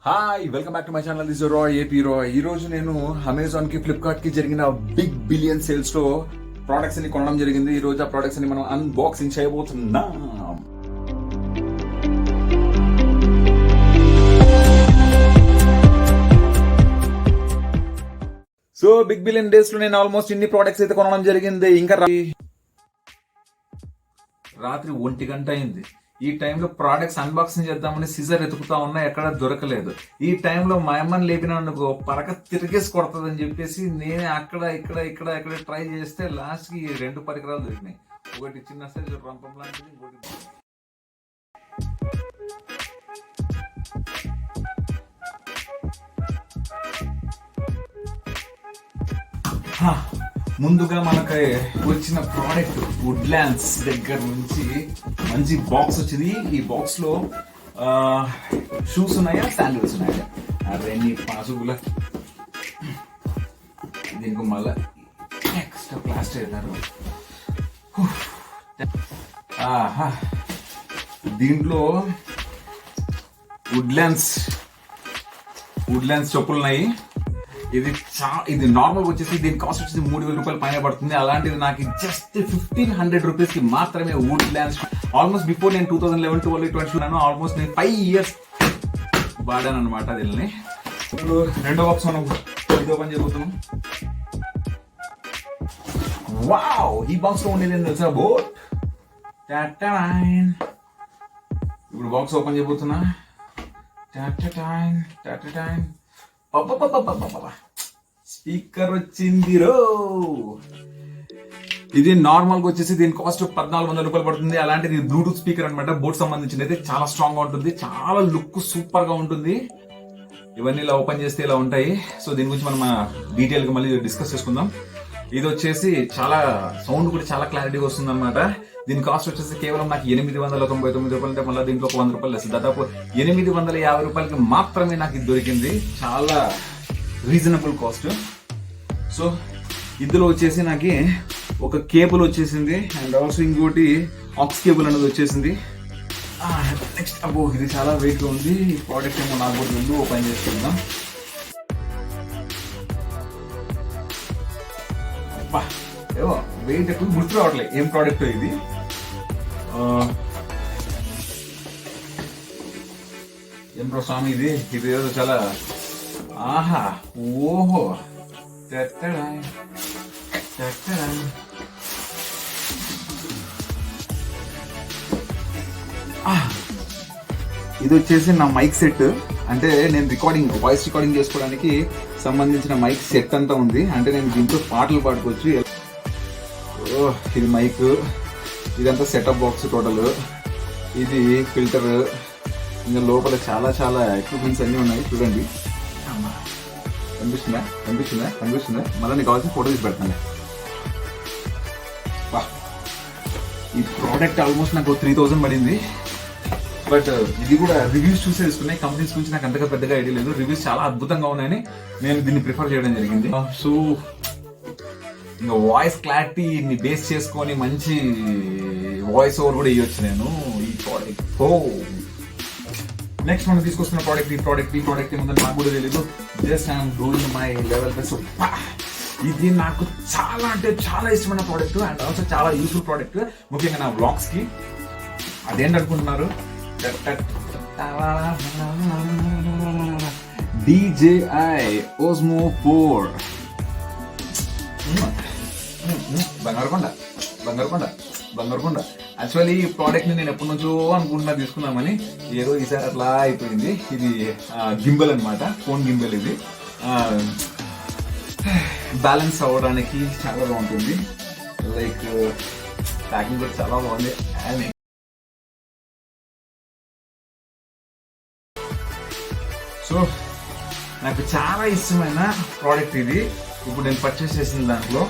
Hi welcome back to my channel this Rai AP Rai. ఈ రోజు నేను అమెజాన్ కి ఫ్లిప్కార్ట్ కి జరిగిన బిగ్ బిలియన్ సేల్స్ లో ప్రొడక్ట్స్ ని కొనడం జరిగింది. ఈ రోజు ఆ ప్రొడక్ట్స్ ని మనం అన్బాక్సింగ్ చేయబోతున్నాం. సో బిగ్ బిలియన్ డేస్ లో నేను ఆల్మోస్ట్ ఇన్ని ప్రొడక్ట్స్ అయితే కొనడం జరిగింది. ఇంకా రాత్రి 1 గంట అయింది. ఈ టైంలో ప్రోడక్ట్స్ అన్బాక్సింగ్ చేద్దామని సిజర్ ఎతుకుతా ఉన్నా ఎక్కడ దొరకలేదు. ఈ టైంలో మా అమ్మని లేపినందుకు పరక తిరిగేసి కొడుతుందని చెప్పేసి నేను అక్కడ ఇక్కడ ట్రై చేస్తే లాస్ట్ కి 2 పరికరాలు దొరికినాయి. ఒకటి చిన్న సైజు రంపం లాంటిది, ఇంకోటి ముందుగా మనకి వచ్చిన ప్రోడక్ట్ వుడ్లాండ్స్ దగ్గర నుంచి మంచి బాక్స్ వచ్చింది. ఈ బాక్స్ లో షూస్ ఉన్నాయా, శాండిల్స్ ఉన్నాయా, అవన్నీ పాసుబుల్. దీనికి మళ్ళీ ఎక్స్ట్రా ప్లాస్టర్ వేస్తారు. దీంట్లో వుడ్లాండ్స్ చెప్పులు ఉన్నాయి. ఇది నార్మల్ వచ్చేసి దీని కాస్ట్ వచ్చేసి 3,000 రూపాయలు పైన పడుతుంది. అలాంటిది నాకు జస్ట్ 1,500 రూపీస్ కి మాత్రమే వుడ్లాండ్స్. ఆల్మోస్ట్ బిఫోర్ నేను 2011, 12, 20 ఆల్మోస్ట్ నేను 5 years వాడాను అనమాట. దీన్ని ఇప్పుడు రెండో బాక్స్ మనం ఇది ఓపెన్ చేయబోతున్నాం. వావ్, ఈ బాక్స్ లో ఉండేది తెలుసా, బోట్. ఇప్పుడు బాక్స్ ఓపెన్ చేయబోతున్నా. స్పీకర్ వచ్చింది రో. ఇది నార్మల్ గా వచ్చేసి దీని కాస్ట్ 1,400 రూపాయలు పడుతుంది. అలాంటిది బ్లూటూత్ స్పీకర్ అనమాట. బోట్ సంబంధించింది అయితే చాలా స్ట్రాంగ్ గా ఉంటుంది, చాలా లుక్ సూపర్ గా ఉంటుంది. ఇవన్నీ ఇలా ఓపెన్ చేస్తే ఇలా ఉంటాయి. సో దీని గురించి మనం డీటెయిల్ గా మళ్ళీ డిస్కస్ చేసుకుందాం. ఇది వచ్చేసి చాలా సౌండ్ కూడా చాలా క్లారిటీగా వస్తుంది అనమాట. దీని కాస్ట్ వచ్చేసి కేవలం నాకు 899 రూపాయలు. అంటే మళ్ళీ దీంట్లో 100 రూపాయలు వేస్తుంది. దాదాపు 850 రూపాయలకి మాత్రమే నాకు ఇది దొరికింది. చాలా రీజనబుల్ కాస్ట్. సో ఇందులో వచ్చేసి నాకు ఒక కేబుల్ వచ్చేసింది అండ్ ఆల్సో ఇంకోటి ఆక్స్ కేబుల్ అనేది వచ్చేసింది. నెక్స్ట్ ఇది చాలా వెయిట్ గా ఉంది. ఈ ప్రోడక్ట్ ఏమో నాకు కూడా ముందు ఓపెన్ చేసుకుందాం. ఏవో వెయిట్ ఎక్కువ గుర్తు రావట్లేదు ఏం ప్రోడక్ట్ ఇది. ఏం ప్రో స్వామి ఇది ఏదో చాలా ఆహా ఓహో ఇది వచ్చేసి నా మైక్ సెట్. అంటే నేను వాయిస్ రికార్డింగ్ చేసుకోవడానికి సంబంధించిన మైక్ సెట్ అంతా ఉంది. అంటే నేను దీంతో పాటలు పాడుకోవచ్చు. ఇది మైక్, ఇదంతా సెటప్ బాక్స్ టోటల్. ఇది ఫిల్టర్, ఇంకా లోపల చాలా చాలా ఎక్విప్మెంట్స్ అన్ని ఉన్నాయి. చూడండి, కనిపిస్తుందా? మళ్ళీ నీకు కావాల్సిన ఫోటో తీసి పెడతాను. ఈ ప్రోడక్ట్ ఆల్మోస్ట్ నాకు 3,000 పడింది. బట్ ఇది కూడా రివ్యూస్ చూసి తీసుకున్నాయి. కంపెనీస్ గురించి నాకు అంతగా పెద్దగా ఐడియా లేదు. రివ్యూస్ చాలా అద్భుతంగా ఉన్నాయని నేను దీన్ని ప్రిఫర్ చేయడం జరిగింది. సో ఇంకా వాయిస్ క్లారిటీని బేస్ చేసుకొని మంచి వాయిస్ ఓవర్ కూడా ఇవ్వచ్చు నేను ఈ ప్రోడక్ట్. నెక్స్ట్ మనం తీసుకొస్తున్న ప్రోడక్ట్ ఈ ప్రోడక్ట్ ఏముందని నాకు కూడా తెలియదు. Just I'm doing my level best. ఇది నాకు చాలా అంటే చాలా ఇష్టమైన ప్రోడక్ట్ అండ్ ఆల్సో చాలా యూస్ఫుల్ ప్రోడక్ట్, ముఖ్యంగా నా వ్లాగ్స్ కి. అదేంటనుకుంటున్నారు, DJI Osmo 4 బంగారుకొండ. యాక్చువల్లీ ఈ ప్రోడక్ట్ ని నేను ఎప్పటి నుంచో అనుకుంటున్నా తీసుకుందామని. ఏదో ఈసారి అట్లా అయిపోయింది. ఇది గింబల్ అనమాట, ఫోన్ గింబల్. ఇది బ్యాలెన్స్ అవ్వడానికి చాలా బాగుంటుంది. లైక్ ప్యాకింగ్ కూడా చాలా బాగుంది. సో నాకు చాలా ఇష్టమైన ప్రోడక్ట్ ఇది. ఇప్పుడు నేను పర్చేస్ చేసిన దాంట్లో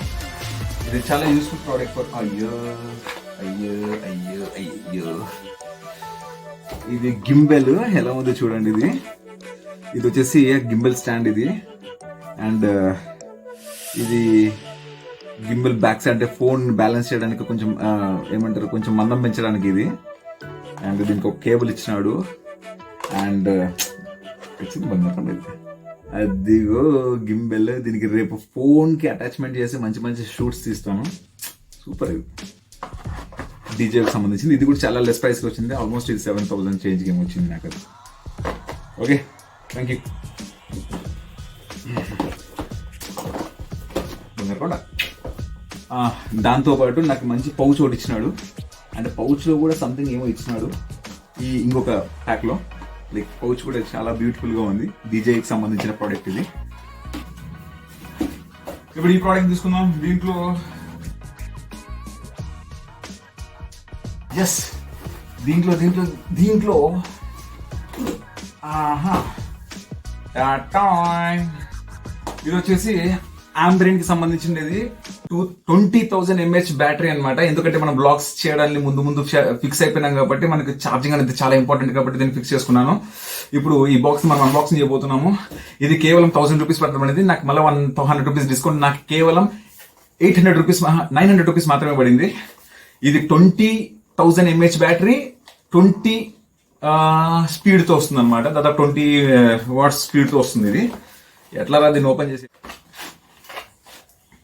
ఇది చాలా యూస్ఫుల్ ప్రోడక్ట్. అయ్యో ఇది గింబెల్ ఎలా ఉందో చూడండి. ఇది వచ్చేసి గింబెల్ స్టాండ్ ఇది. అండ్ ఇది గింబెల్ బ్యాక్ సైడ్, అంటే ఫోన్ బ్యాలెన్స్ చేయడానికి కొంచెం ఏమంటారు, కొంచెం మందం పెంచడానికి ఇది. అండ్ దీనికి ఒక కేబుల్ ఇచ్చినాడు. అండ్ వచ్చింది బంగారం అయితే. అదిగో గింబెల్, దీనికి రేపు ఫోన్ కి అటాచ్మెంట్ చేసి మంచి మంచి షూట్స్ తీస్తాను. సూపర్. డీజేకి సంబంధించింది. ఇది కూడా చాలా లెస్ ప్రైస్కి వచ్చింది. ఆల్మోస్ట్ ఇది 7,000 చేంజ్ గేమ్ వచ్చింది నాకు అది. Okay, thank you. దాంతోపాటు నాకు మంచి పౌచ్ ఒకటి ఇచ్చినాడు. అంటే పౌచ్లో కూడా సంథింగ్ ఏమో ఇచ్చినాడు ఈ ఇంకొక ప్యాక్లో. లైక్ పౌచ్ కూడా చాలా బ్యూటిఫుల్గా ఉంది. డీజేకి సంబంధించిన ప్రోడక్ట్ ఇది. ఇప్పుడు ఈ ప్రోడక్ట్ తీసుకుందాం. దీంట్లో ఎస్, దీంట్లో దీంట్లో దీంట్లో ఇది వచ్చేసి ఆంబ్రెయిన్ కి సంబంధించినది. 20,000 mAh బ్యాటరీ అనమాట. ఎందుకంటే మనం బ్లాగ్స్ చేయడానికి ముందు ఫిక్స్ అయిపోయినాం కాబట్టి మనకి ఛార్జింగ్ అనేది చాలా ఇంపార్టెంట్ కాబట్టి దీన్ని ఫిక్స్ చేసుకున్నాను. ఇప్పుడు ఈ బాక్స్ మనం అన్బాక్సింగ్ చేయబోతున్నాము. ఇది కేవలం 1,000 రూపీస్ పడుతుంది. నాకు మళ్ళీ 100 రూపీస్ డిస్కౌంట్. నాకు కేవలం 800 రూపీస్ 900 రూపీస్ మాత్రమే పడింది. ఇది 20,000 mAh బ్యాటరీ, 20 స్పీడ్ తో వస్తుంది అనమాట. దాదాపు 20 వాట్స్ స్పీడ్ తో వస్తుంది. ఇది ఎట్లా రా దీన్ని ఓపెన్ చేసి.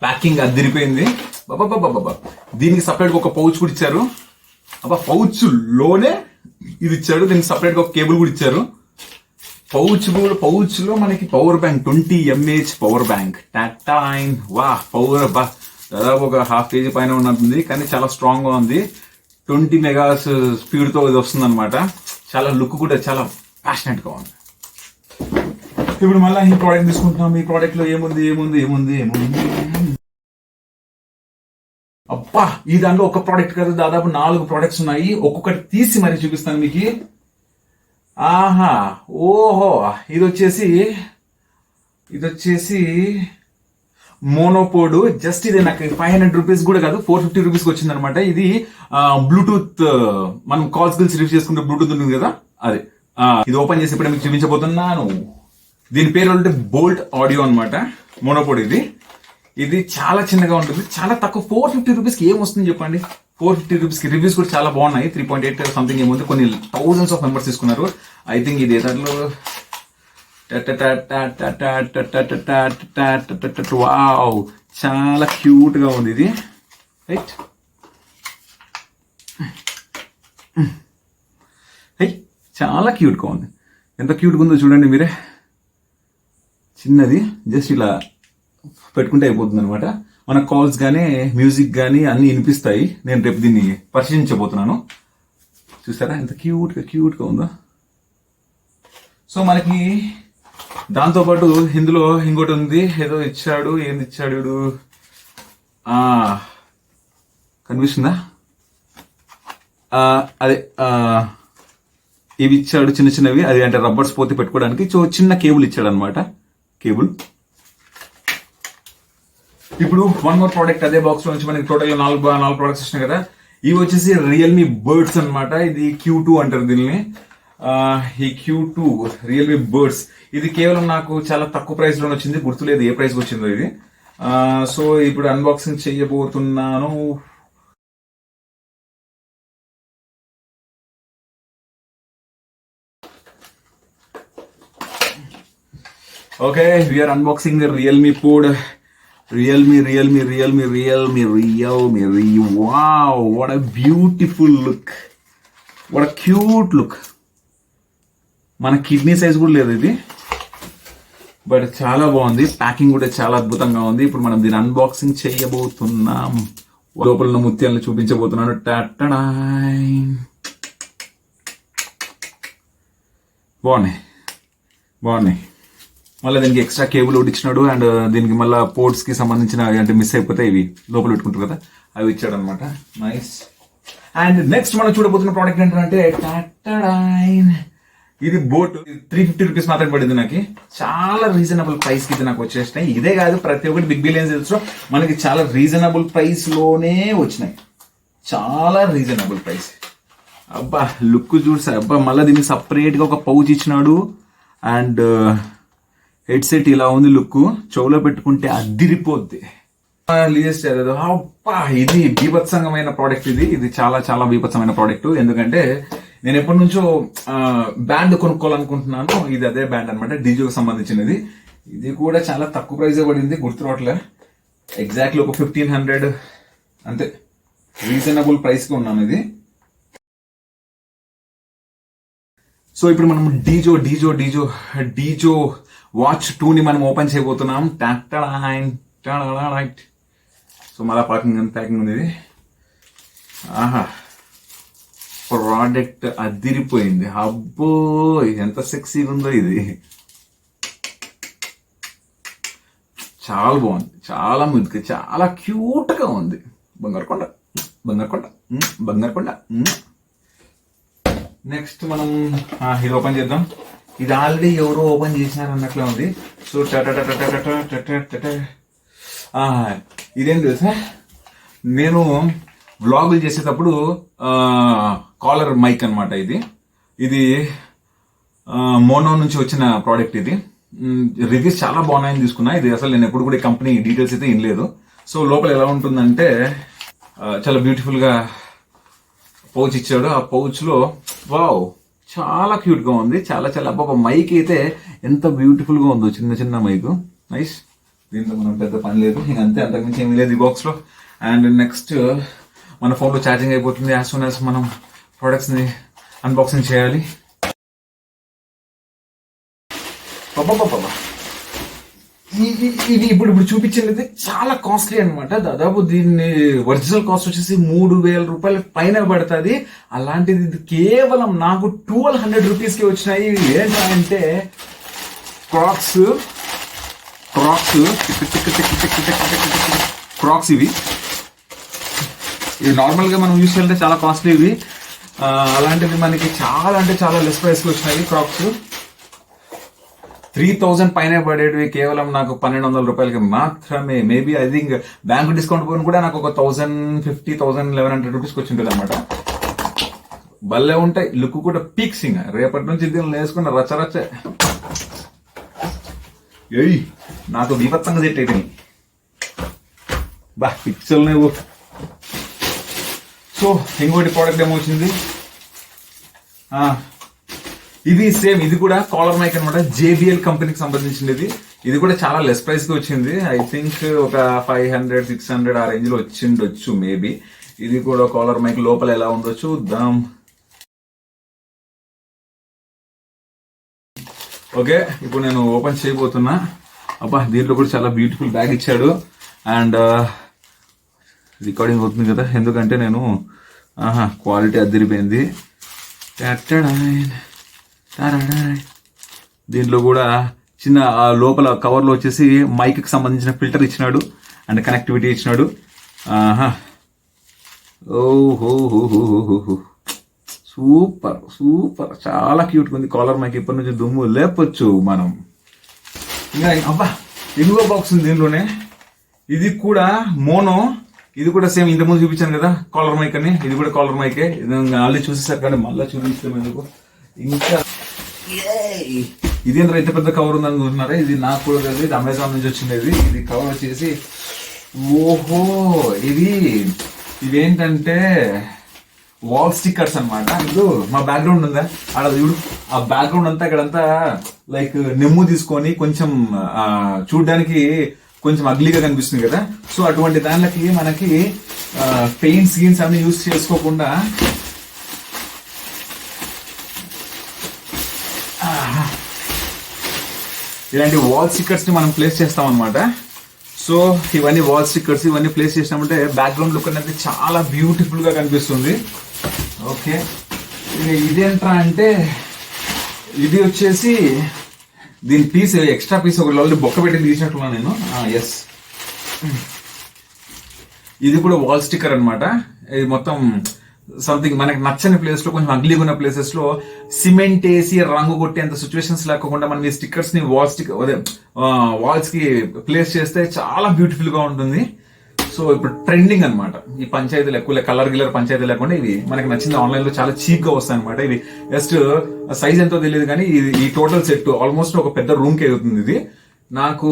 ప్యాకింగ్ అదిరిపోయింది బాబా. దీనికి సపరేట్ ఒక పౌచ్ కూడా ఇచ్చారు. పౌచ్ లోనే ఇది ఇచ్చాడు. దీనికి సపరేట్ ఒక కేబుల్ కూడా ఇచ్చారు. పౌచ్ లో మనకి power bank, 20 mAh power bank. వా పవర్ దాదాపు ఒక 1/2 kg పైన ఉన్నట్టుంది, కానీ చాలా స్ట్రాంగ్ గా ఉంది. 20 మెగాస్ స్పీడ్ తో ఇది వస్తుంది అనమాట. చాలా లుక్ కూడా చాలా ప్యాషనెట్ గా ఉంది. ఇప్పుడు మళ్ళీ ఈ ప్రోడక్ట్ తీసుకుంటున్నాం. ఈ ప్రోడక్ట్ లో ఏముంది. అబ్బా, ఈ దాంట్లో ఒక ప్రోడక్ట్ కాదు, దాదాపు 4 ప్రోడక్ట్స్ ఉన్నాయి. ఒక్కొక్కటి తీసి మరి చూపిస్తాను మీకు. ఓహో, ఇది వచ్చేసి మోనోపోడ్. జస్ట్ ఇది నాకు 500 రూపీస్ కూడా కాదు, 450 రూపీస్ వచ్చింది అనమాట. ఇది బ్లూటూత్, మనం కాల్స్ గిల్స్ రిసీవ్ చేసుకుంటే బ్లూటూత్ ఉంటుంది కదా, అది. ఇది ఓపెన్ చేసి ఇప్పుడు మీకు చూపించబోతున్నాను. దీని పేరు అంటే బోల్ట్ ఆడియో అనమాట. మోనోపోడ్ ఇది చాలా చిన్నగా ఉంటుంది, చాలా తక్కువ. 450 రూపీస్కి ఏం వస్తుంది చెప్పండి. 450 రూపీస్కి రివ్యూస్ కూడా చాలా బాగున్నాయి. 3.8 సంథింగ్ ఏముంది. కొన్ని థౌజండ్స్ ఆఫ్ మెంబర్స్ తీసుకున్నారు. ఐ థింక్ ఇది ఏదాంట్లో వావ్, చాలా క్యూట్ గా ఉంది ఇది. రైట్, చాలా క్యూట్ గా ఉంది. ఎంత క్యూట్ గా ఉందో చూడండి మీరే. చిన్నది, జస్ట్ ఇలా పెట్టుకుంటే అయిపోతుంది అనమాట. మన కాల్స్ కానీ మ్యూజిక్ కానీ అన్ని వినిపిస్తాయి. నేను రేపు దీన్ని పరిశీలించబోతున్నాను. చూసారా ఎంత క్యూట్ గా ఉందో. సో మనకి దాంతోపాటు ఇందులో ఇంకోటి ఉంది, ఏదో ఇచ్చాడు. ఏంది ఇచ్చాడు? కనిపిస్తుందా? అదే ఇవి ఇచ్చాడు, చిన్నవి. అది అంటే రబ్బర్స్ పోతే పెట్టుకోవడానికి. సో చిన్న కేబుల్ ఇచ్చాడు అనమాట. కేబుల్. ఇప్పుడు వన్ మోర్ ప్రోడక్ట్ అదే బాక్స్ లో నుంచి మనకి టోటల్ 4 ప్రోడక్ట్స్ వచ్చినాయి కదా. ఇవి వచ్చేసి రియల్మీ బర్డ్స్ అనమాట. ఇది Q2 అంటారు దీన్ని. ఈ Q2 రియల్మీ బర్డ్స్. ఇది కేవలం నాకు చాలా తక్కువ ప్రైస్ లో వచ్చింది, గుర్తులేదు ఏ ప్రైస్ వచ్చిందో ఇది. సో ఇప్పుడు అన్బాక్సింగ్ చేయబోతున్నాను. Okay, we are unboxing the Realme pod. Realme. Wow, what a beautiful look. What a cute look. మన కిడ్నీ సైజ్ కూడా లేదు ఇది, బట్ చాలా బాగుంది. ప్యాకింగ్ కూడా చాలా అద్భుతంగా ఉంది. ఇప్పుడు మనం దీన్ని అన్బాక్సింగ్ చేయబోతున్నాం. లోపల ఉన్న ముత్యాలను చూపించబోతున్నాను. బాగున్నాయి. మళ్ళీ దీనికి ఎక్స్ట్రా కేబుల్ ఒకటి ఇచ్చినాడు. అండ్ దీనికి మళ్ళీ పోర్ట్స్ కి సంబంధించిన అంటే మిస్ అయిపోతే ఇవి లోపల పెట్టుకుంటారు కదా, అవి ఇచ్చాడు అనమాట. నైస్. అండ్ నెక్స్ట్ మనం చూడబోతున్న ప్రోడక్ట్ ఏంటంటే ఇది బోట్. 350 రూపీస్ మాత్రమే పడింది నాకు. చాలా రీజనబుల్ ప్రైస్ కి ఇది నాకు వచ్చేసినాయి. ఇదే కాదు, ప్రతి ఒక్కటి బిగ్ బిలియన్స్ సేల్స్ లో మనకి చాలా రీజనబుల్ ప్రైస్ లోనే వచ్చినాయి. చాలా రీజనబుల్ ప్రైస్. అబ్బా లుక్ చూడు. అబ్బా మళ్ళీ దీనికి సపరేట్ గా ఒక పౌచ్ ఇచ్చినాడు. అండ్ హెడ్ సెట్ ఇలా ఉంది లుక్. చెవులో పెట్టుకుంటే అదిరిపోద్ది. అబ్బా ఇది బీభత్సంగమైన ప్రోడక్ట్. ఇది చాలా చాలా బీభత్సమైన ప్రోడక్ట్. ఎందుకంటే నేను ఎప్పటి నుంచో బ్యాండ్ కొనుక్కోవాలనుకుంటున్నాను. ఇది అదే బ్యాండ్ అనమాట, డీజోకి సంబంధించినది. ఇది కూడా చాలా తక్కువ ప్రైజ్ పడింది, గుర్తురావట్లే ఎగ్జాక్ట్లీ ఒక 1500 అంతే, రీజనబుల్ ప్రైస్ కి ఉన్నాను ఇది. సో ఇప్పుడు మనం డీజో వాచ్ 2 ని మనం ఓపెన్ చేయబోతున్నాం. సో మళ్ళా ప్యాకింగ్ ఉంది ఇది. ఆహా, ప్రోడక్ట్ అదిరిపోయింది. అబ్బో ఎంత సెక్సీగా ఉందో ఇది. చాలా బాగుంది, చాలా ముద్దుగా, చాలా క్యూట్ గా ఉంది. బంగారుకొండ. నెక్స్ట్ మనం ఇది ఓపెన్ చేద్దాం. ఇది ఆల్రెడీ ఎవరో ఓపెన్ చేసినారు అన్నట్లే ఉంది. సో ఇదేం తెలుసా, నేను వ్లాగులు చేసేటప్పుడు కాలర్ మైక్ అనమాట ఇది మోనో నుంచి వచ్చిన ప్రోడక్ట్. ఇది రివ్యూస్ చాలా బాగున్నాయని తీసుకున్నా. ఇది అసలు నేను ఎప్పుడు కూడా కంపెనీ డీటెయిల్స్ అయితే వినలేదు. సో లోపల ఎలా ఉంటుందంటే చాలా బ్యూటిఫుల్ గా పౌచ్ ఇచ్చాడు. ఆ పౌచ్ లో వావ్ చాలా క్యూట్ గా ఉంది. చాలా అబ్బాబా, మైక్ అయితే ఎంత బ్యూటిఫుల్ గా ఉందో, చిన్న మైక్. నైస్. దీంట్లో మనం పెద్ద పని లేదు, అంతే, అంతకుమించి ఏమీ లేదు ఈ బాక్స్ లో. అండ్ నెక్స్ట్ మన ఫోన్ లో ఛార్జింగ్ అయిపోతుంది యాజ్ సూన్ యాజ్ మనం ప్రొడక్ట్స్ ని అన్బాక్సింగ్ చేయాలి. ఇది ఇప్పుడు చూపించేది చాలా కాస్ట్లీ అనమాట. దాదాపు దీన్ని ఒరిజినల్ కాస్ట్ వచ్చేసి 3000 రూపాయల పైన పడుతుంది. అలాంటిది ఇది కేవలం నాకు 1200 రూపీస్ కి వచ్చినాయి. ఏంటంటే క్రాక్స్ ఇవి నార్మల్ గా మనం యూస్ చేయాలంటే చాలా కాస్ట్లీ ఇవి. అలాంటిది మనకి చాలా లెస్ ప్రైస్ కి వచ్చినాయి. క్రాక్స్ 3000 పైన పడేటివి కేవలం నాకు 1200 రూపాయలకి మాత్రమే. Maybe I think bank discount పోయిన కూడా నాకు ఒక 1050, 1100 రూపీస్కి వచ్చి ఉంటుంది అనమాట. భలే ఉంటాయి, లుక్ కూడా పీక్సింగ్. రేపటి నుంచి దీన్ని వేసుకున్న రచ్చ ఏయ్ నాకు బీభత్సంగా సెట్ అయిపోయి పిక్చర్లు నువ్వు. సో ఇంకోటి ప్రోడక్ట్ ఏమొచ్చింది, ఇది సేమ్, ఇది కూడా కాలర్ మైక్ అనమాట. JBL కంపెనీకి సంబంధించినది. ఇది కూడా చాలా లెస్ ప్రైస్ కి వచ్చింది. ఐ థింక్ ఒక 500, 600 ఆ రేంజ్ లో వచ్చిండొచ్చు మేబీ. ఇది కూడా కాలర్ మైక్. లోపల ఎలా ఉందో చూద్దాం. ఓకే, ఇప్పుడు నేను ఓపెన్ చేయబోతున్నా. అబ్బా, దీంట్లో కూడా చాలా బ్యూటిఫుల్ బ్యాగ్ ఇచ్చాడు. అండ్ రికార్డింగ్ అవుతుంది కదా, ఎందుకంటే నేను క్వాలిటీ అదిరిపోయింది. దీంట్లో కూడా చిన్న లోపల కవర్ లో వచ్చేసి మైక్ కి సంబంధించిన ఫిల్టర్ ఇచ్చినాడు అండ్ కనెక్టివిటీ ఇచ్చినాడు. ఓహో, సూపర్ చాలా క్యూట్ ఉంది కాలర్ మైక్. ఇప్పటి నుంచి దుమ్ము లేపొచ్చు మనం. ఇంకా అబ్బా, ఇంకో బాక్స్ ఉంది దీనిలోనే. ఇది కూడా మోనో. ఇది కూడా సేమ్ ఇంతకుముందు చూపించాను కదా కాలర్ మైక్ అని. ఇది కూడా కాలర్ మైకే. ఆల్రెడీ చూసేసారు కానీ మళ్ళీ చూపిస్తాం ఎందుకు. ఇంకా ఇదేంద్ర ఇంత పెద్ద కవర్ ఉందని చూస్తున్నారా? ఇది నాకు కూడా తెలియదు, ఇది అమెజాన్ నుంచి వచ్చింది. ఇది కవర్ వచ్చేసి ఓహో, ఇవేంటంటే వాల్ స్టిక్కర్స్ అనమాట. ఇప్పుడు మా బ్యాక్గ్రౌండ్ ఉందా అక్కడ చూడు, ఆ బ్యాక్గ్రౌండ్ అంతా ఇక్కడంతా లైక్ నెమ్ము తీసుకొని కొంచెం చూడడానికి కొంచెం అగ్లీగా కనిపిస్తుంది కదా. సో అటువంటి దానికి మనకి పెయింట్స్ గీన్స్ అన్ని యూజ్ చేసుకోకుండా ఇలాంటి వాల్ స్టిక్కర్స్ ని మనం ప్లేస్ చేస్తాం అనమాట. సో ఇవన్నీ వాల్ స్టిక్కర్స్, ఇవన్నీ ప్లేస్ చేసినామంటే బ్యాక్గ్రౌండ్ లుక్ అనేది చాలా బ్యూటిఫుల్ గా కనిపిస్తుంది. ఓకే, ఇదేంట్రా అంటే ఇది వచ్చేసి దీని పీస్, ఎక్స్ట్రా పీస్ ఒక ఆల్రెడీ బొక్క పెట్టి తీసినట్టున్నా నేను. ఎస్, ఇది కూడా వాల్ స్టిక్కర్ అనమాట. ఇది మొత్తం సంథింగ్ మనకి నచ్చని ప్లేస్ లో, కొంచెం అగ్లీగా ఉన్న ప్లేసెస్ లో సిమెంట్ వేసి రంగు కొట్టేంత సిచ్యువేషన్స్ లేకుండా మనం ఈ స్టిక్కర్స్ ని వాల్స్ కి ప్లేస్ చేస్తే చాలా బ్యూటిఫుల్ గా ఉంటుంది. సో ఇప్పుడు ట్రెండింగ్ అనమాట ఈ పంచాయతీలు, ఎక్కువ కలర్ పంచాయతీ లేకుండా ఇవి మనకి నచ్చింది ఆన్లైన్ లో చాలా చీప్ గా వస్తాయి అనమాట. ఇవి జస్ట్ సైజ్ ఎంతో తెలియదు కానీ ఈ టోటల్ సెట్ ఆల్మోస్ట్ ఒక పెద్ద రూమ్ కి అవుతుంది. ఇది నాకు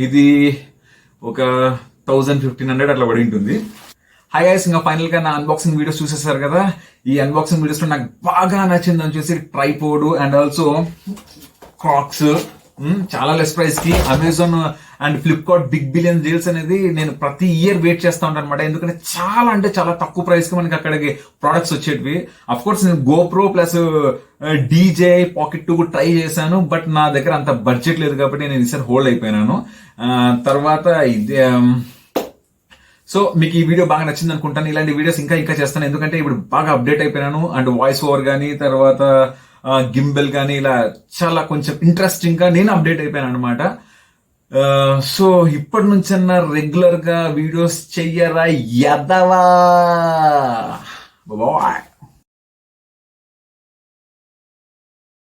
ఇది ఒక 1500 అట్లా పడి ఉంటుంది. హాయ్ గైస్, ఇంకా ఫైనల్ గా నా అన్బాక్సింగ్ వీడియోస్ చూసేసారు కదా. ఈ అన్బాక్సింగ్ వీడియోస్ లో నాకు బాగా నచ్చింది వచ్చేసి ట్రైపోడ్ అండ్ ఆల్సో క్రాక్స్. చాలా లెస్ ప్రైస్ కి Amazon and Flipkart big billion deals అనేది నేను ప్రతి ఇయర్ వెయిట్ చేస్తా ఉంటాను అనమాట. ఎందుకంటే చాలా అంటే చాలా తక్కువ ప్రైస్ కి మనకి అక్కడికి ప్రొడక్ట్స్ వచ్చేటివి. అఫ్ కోర్స్ నేను GoPro plus DJ pocket 2 try చేశాను, బట్ నా దగ్గర అంత బడ్జెట్ లేదు కాబట్టి నేను ఈసారి హోల్డ్ అయిపోయినాను. తర్వాత ఇది సో మీకు ఈ వీడియో బాగా నచ్చింది అనుకుంటాను. ఇలాంటి వీడియోస్ ఇంకా చేస్తాను, ఎందుకంటే ఇప్పుడు బాగా అప్డేట్ అయిపోయినాను. అండ్ వాయిస్ ఓవర్ కానీ తర్వాత గింబెల్ కానీ ఇలా చాలా కొంచెం ఇంట్రెస్టింగ్ గా నేను అప్డేట్ అయిపోయాను అనమాట. సో ఇప్పటి నుంచన్నా రెగ్యులర్ గా వీడియోస్ చెయ్యరా యదవా బాయ్.